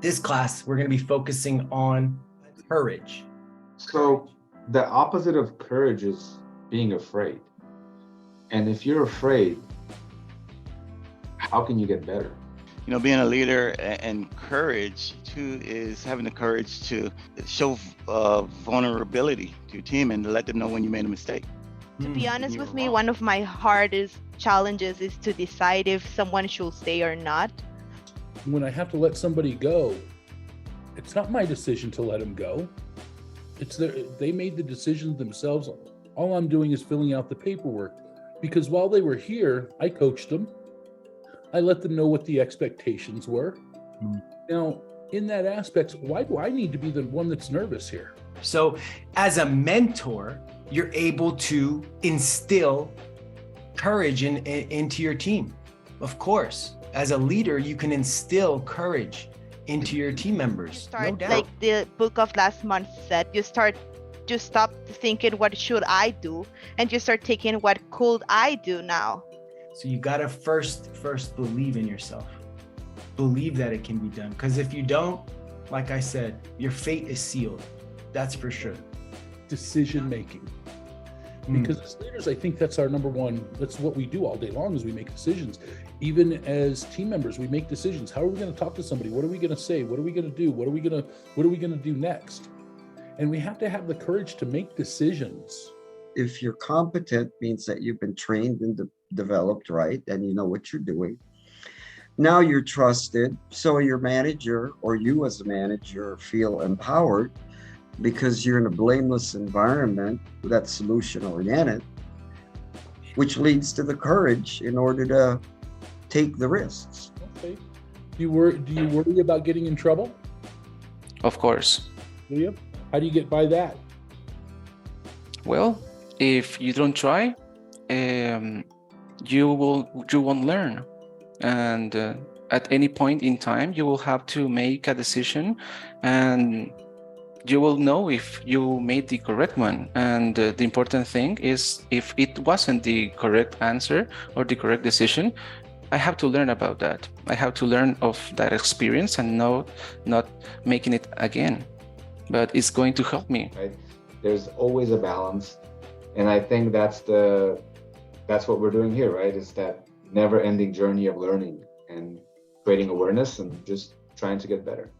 This class, we're going to be focusing on courage. So the opposite of courage is being afraid. And if you're afraid, how can you get better? You know, being a leader and courage too is having the courage to show vulnerability to your team and to let them know when you made a mistake. To be honest with me, one of my hardest challenges is to decide if someone should stay or not. When I have to let somebody go, it's not my decision to let them go. They made the decision themselves. All I'm doing is filling out the paperwork, because while they were here, I coached them. I let them know what the expectations were. Now, in that aspect, why do I need to be the one that's nervous here? So as a mentor, you're able to instill courage into your team. Of course, as a leader, you can instill courage into your team members. No doubt. Like the book of last month said, you stop thinking, what should I do? And you start thinking, what could I do now? So you gotta first believe in yourself. Believe that it can be done. Because if you don't, like I said, your fate is sealed. That's for sure. Decision making. Because as leaders, I think that's our number one. That's what we do all day long, is we make decisions. Even as team members, we make decisions. How are we going to talk to somebody? What are we going to say? What are we going to do? What are we going to do next? And we have to have the courage to make decisions. If you're competent, means that you've been trained and developed, right? And you know what you're doing. Now you're trusted. So your manager, or you as a manager, feel empowered because you're in a blameless environment that's solution oriented, which leads to the courage in order to take the risks. Okay. Do you worry about getting in trouble? Of course. Do you? How do you get by that? Well, if you don't try, you won't learn. And at any point in time, you will have to make a decision, and you will know if you made the correct one. And the important thing is, if it wasn't the correct answer or the correct decision, I have to learn about that. I have to learn of that experience and not making it again. But it's going to help me. Right? There's always a balance. And I think that's what we're doing here, right? It's that never-ending journey of learning and creating awareness and just trying to get better.